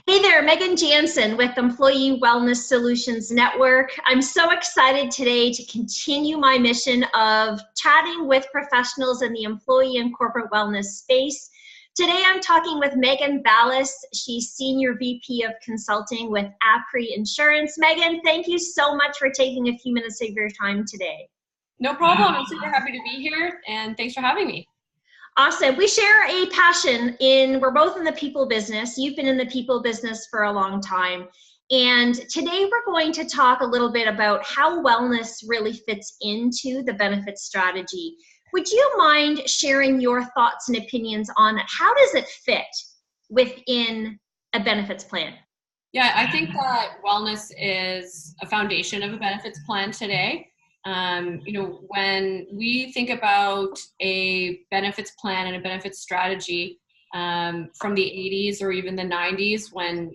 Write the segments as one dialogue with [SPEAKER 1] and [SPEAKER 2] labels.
[SPEAKER 1] Hey there, Megan Jansen with Employee Wellness Solutions Network. I'm so excited today to continue my mission of chatting with professionals in the employee and corporate wellness space. Today I'm talking with Meghan Vallis. She's Senior VP of Consulting with Apri Insurance. Megan, thank you so much for taking a few minutes of your time today.
[SPEAKER 2] No problem. I'm super happy to be here, and thanks for having me.
[SPEAKER 1] Awesome. We share a passion we're both in the people business. You've been in the people business for a long time. And today we're going to talk a little bit about how wellness really fits into the benefit strategy. Would you mind sharing your thoughts and opinions on that? How does it fit within a benefits plan?
[SPEAKER 2] Yeah, I think that wellness is a foundation of a benefits plan today. When we think about a benefits plan and a benefits strategy from the 80s or even the 90s, when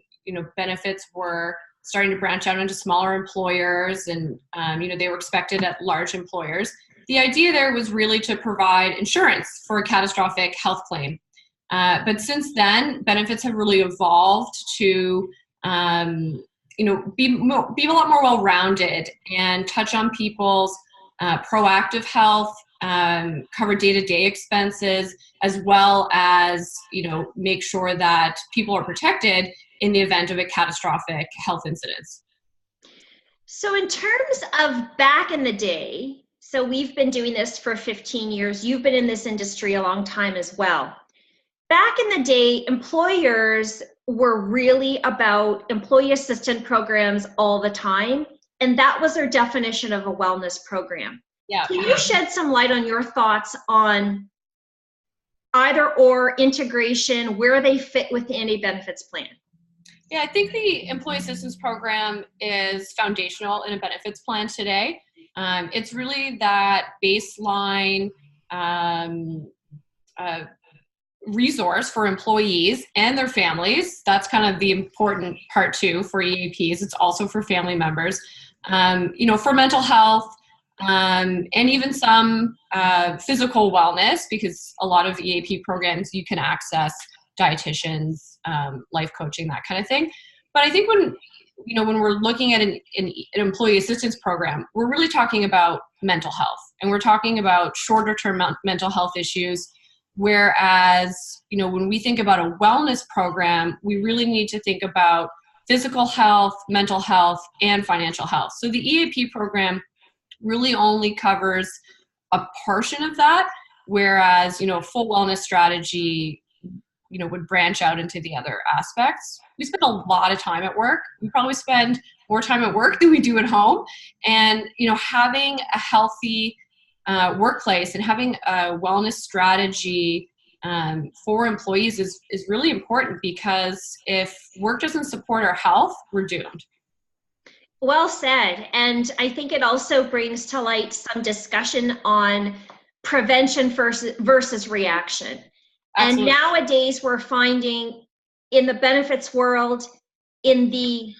[SPEAKER 2] benefits were starting to branch out into smaller employers and they were expected at large employers, the idea there was really to provide insurance for a catastrophic health claim. But since then, benefits have really evolved to be a lot more well-rounded and touch on people's proactive health, cover day-to-day expenses, as well as, make sure that people are protected in the event of a catastrophic health incident.
[SPEAKER 1] So in terms of back in the day, so we've been doing this for 15 years. You've been in this industry a long time as well. Back in the day, employers were really about employee assistance programs all the time, and that was their definition of a wellness program.
[SPEAKER 2] Yeah.
[SPEAKER 1] Can you shed some light on your thoughts on either or integration, where they fit within a benefits plan?
[SPEAKER 2] Yeah, I think the employee assistance program is foundational in a benefits plan today. It's really that baseline resource for employees and their families. That's kind of the important part too for EAPs. It's also for family members, for mental health, and even some physical wellness, because a lot of EAP programs you can access dietitians, life coaching, that kind of thing. But I think when we're looking at an employee assistance program, we're really talking about mental health, and we're talking about shorter term mental health issues. Whereas, when we think about a wellness program, we really need to think about physical health, mental health, and financial health. So the EAP program really only covers a portion of that, whereas, a full wellness strategy, would branch out into the other aspects. We spend a lot of time at work. We probably spend more time at work than we do at home. And, having a healthy workplace and having a wellness strategy for employees is really important, because if work doesn't support our health, we're doomed.
[SPEAKER 1] Well said. And I think it also brings to light some discussion on prevention versus reaction.
[SPEAKER 2] Absolutely.
[SPEAKER 1] And nowadays we're finding in the benefits world, in the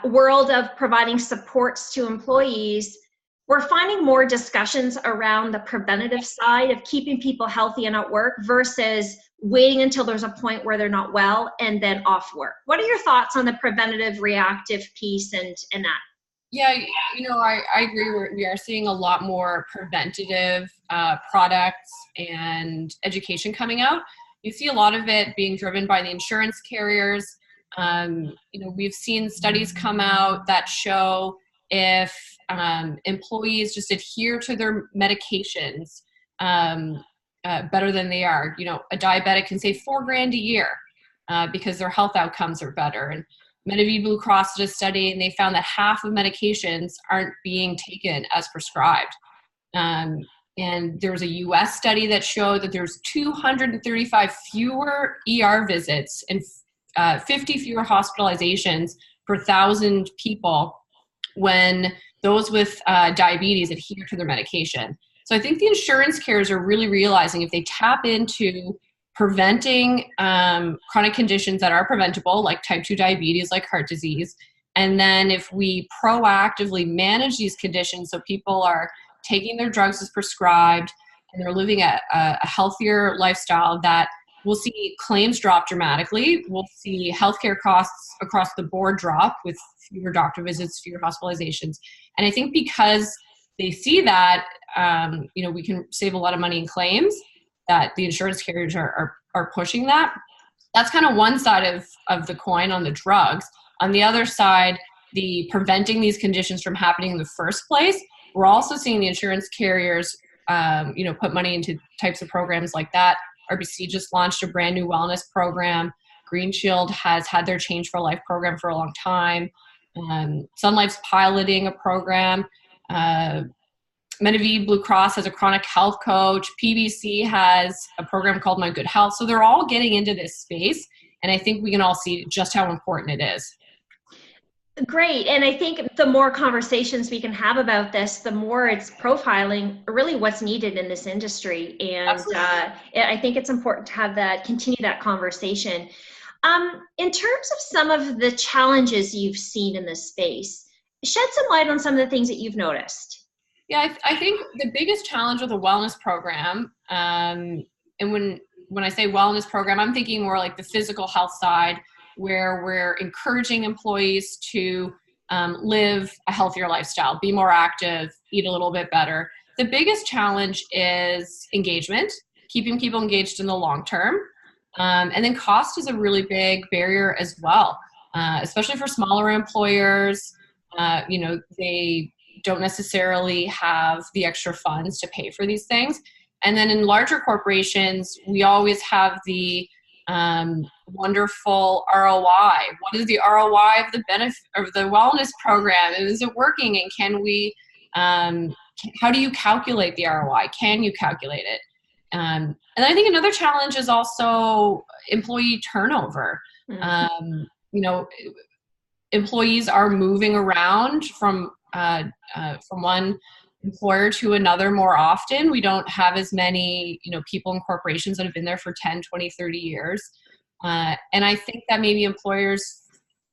[SPEAKER 1] world of providing supports to employees, we're finding more discussions around the preventative side of keeping people healthy and at work versus waiting until there's a point where they're not well and then off work. What are your thoughts on the preventative reactive piece and that?
[SPEAKER 2] Yeah, I agree. We are seeing a lot more preventative products and education coming out. You see a lot of it being driven by the insurance carriers. We've seen studies come out that show if employees just adhere to their medications better than they are. A diabetic can save $4,000 a year because their health outcomes are better. And Medivie Blue Cross did a study, and they found that half of medications aren't being taken as prescribed. And there was a US study that showed that there's 235 fewer ER visits and 50 fewer hospitalizations per 1,000 people when those with diabetes adhere to their medication. So I think the insurance carriers are really realizing if they tap into preventing chronic conditions that are preventable, like type 2 diabetes, like heart disease, and then if we proactively manage these conditions so people are taking their drugs as prescribed and they're living a healthier lifestyle that we'll see claims drop dramatically. We'll see healthcare costs across the board drop with fewer doctor visits, fewer hospitalizations. And I think because they see that, we can save a lot of money in claims, that the insurance carriers are pushing that. That's kind of one side of the coin on the drugs. On the other side, the preventing these conditions from happening in the first place, we're also seeing the insurance carriers, put money into types of programs like that. RBC just launched a brand new wellness program. Green Shield has had their Change for Life program for a long time. Sun Life's piloting a program. Medivie Blue Cross has a chronic health coach. PBC has a program called My Good Health. So they're all getting into this space. And I think we can all see just how important it is.
[SPEAKER 1] Great. And I think the more conversations we can have about this, the more it's profiling really what's needed in this industry. And I think it's important to have continue that conversation. In terms of some of the challenges you've seen in this space, shed some light on some of the things that you've noticed.
[SPEAKER 2] Yeah, I think the biggest challenge with a wellness program, and when I say wellness program, I'm thinking more like the physical health side, where we're encouraging employees to live a healthier lifestyle, be more active, eat a little bit better. The biggest challenge is engagement, keeping people engaged in the long term. And then cost is a really big barrier as well, especially for smaller employers. They don't necessarily have the extra funds to pay for these things. And then in larger corporations, we always have the wonderful ROI. What is the ROI of the benefit of the wellness program? Is it working? And can we, how do you calculate the ROI? Can you calculate it? And I think another challenge is also employee turnover. Employees are moving around from one employer to another more often. We don't have as many, people in corporations that have been there for 10, 20, 30 years. And I think that maybe employers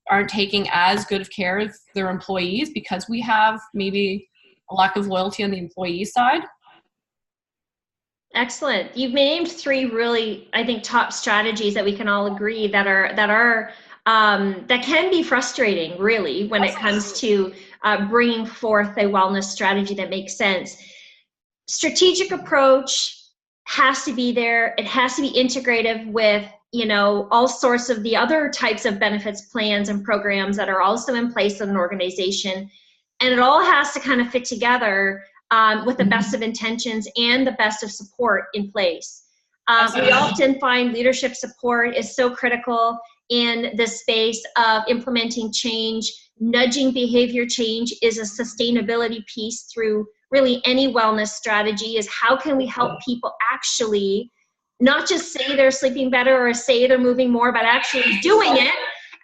[SPEAKER 2] aren't taking as good of care of their employees because we have maybe a lack of loyalty on the employee side.
[SPEAKER 1] Excellent. You've named three really, I think, top strategies that we can all agree that can be frustrating, really, when it comes to bringing forth a wellness strategy that makes sense. Strategic approach has to be there. It has to be integrative with, all sorts of the other types of benefits plans and programs that are also in place in an organization. And it all has to kind of fit together with the best of intentions and the best of support in place. We often find leadership support is so critical in the space of implementing change. Nudging behavior change is a sustainability piece through really any wellness strategy, is how can we help people actually not just say they're sleeping better or say they're moving more, but actually doing it,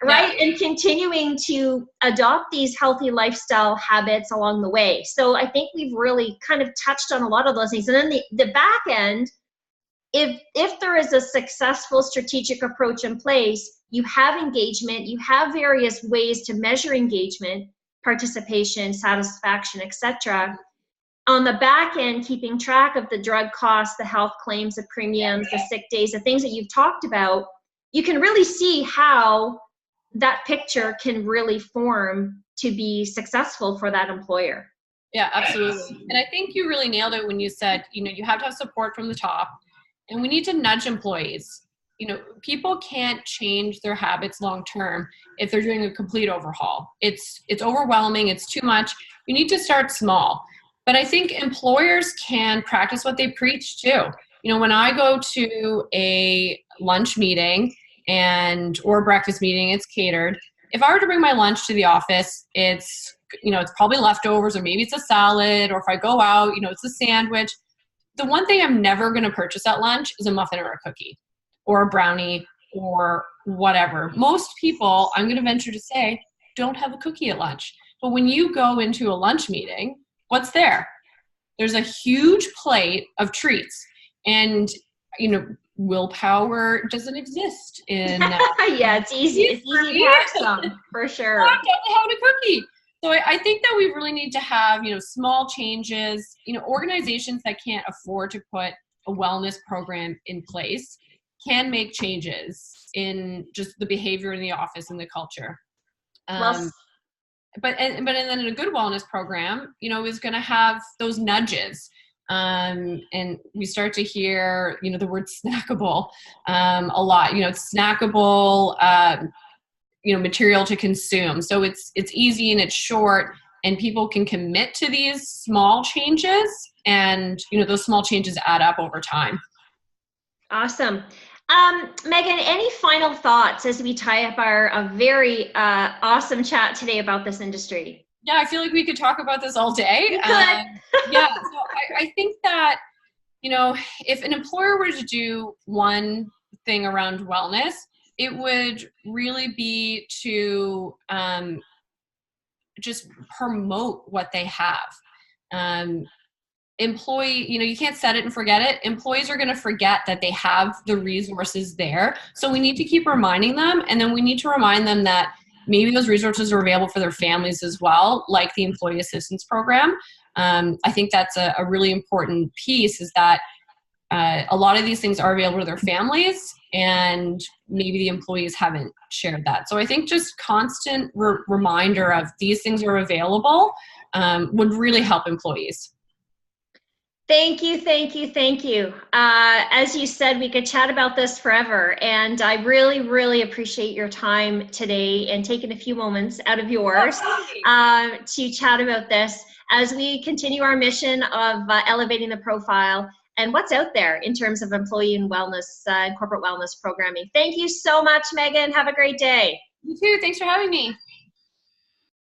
[SPEAKER 1] right? Yeah. And continuing to adopt these healthy lifestyle habits along the way. So I think we've really kind of touched on a lot of those things. And then the back end, if there is a successful strategic approach in place, you have engagement, you have various ways to measure engagement, participation, satisfaction, etc. On the back end, keeping track of the drug costs, the health claims, the premiums, the sick days, the things that you've talked about, you can really see how that picture can really form to be successful for that employer.
[SPEAKER 2] Yeah, absolutely. And I think you really nailed it when you said, you have to have support from the top, and we need to nudge employees. People can't change their habits long-term if they're doing a complete overhaul. It's overwhelming. It's too much. You need to start small. But I think employers can practice what they preach too. When I go to a lunch meeting or a breakfast meeting, it's catered. If I were to bring my lunch to the office, it's probably leftovers, or maybe it's a salad, or if I go out, it's a sandwich. The one thing I'm never going to purchase at lunch is a muffin or a cookie or a brownie or whatever. Most people, I'm going to venture to say, don't have a cookie at lunch. But when you go into a lunch meeting, what's there? There's a huge plate of treats. And, willpower doesn't exist in
[SPEAKER 1] yeah, it's easy. It's easy to have some, for sure.
[SPEAKER 2] I don't have a cookie. So I think that we really need to have, small changes, organizations that can't afford to put a wellness program in place. can make changes in just the behavior in the office and the culture.
[SPEAKER 1] Well,
[SPEAKER 2] But then in a good wellness program, you know, is going to have those nudges. And we start to hear, you know, the word snackable a lot. You know, it's snackable, you know, material to consume. So it's easy and it's short, and people can commit to these small changes, and, you know, those small changes add up over time.
[SPEAKER 1] awesome. Meghan, any final thoughts as we tie up our very awesome chat today about this industry?
[SPEAKER 2] Yeah, I feel like we could talk about this all day.
[SPEAKER 1] You could.
[SPEAKER 2] Yeah, so I think that, you know, if an employer were to do one thing around wellness, it would really be to just promote what they have. Employee, you know, you can't set it and forget it. Employees are going to forget that they have the resources there. So we need to keep reminding them, and then we need to remind them that maybe those resources are available for their families as well, like the employee assistance program. I think that's a really important piece, is that a lot of these things are available to their families, and maybe the employees haven't shared that. So I think just constant reminder of these things are available would really help employees.
[SPEAKER 1] Thank you, thank you, thank you. As you said, we could chat about this forever, and I really, really appreciate your time today and taking a few moments out of yours to chat about this as we continue our mission of elevating the profile and what's out there in terms of employee and wellness and corporate wellness programming. Thank you so much, Meghan. Have a great day.
[SPEAKER 2] You too. Thanks for having me.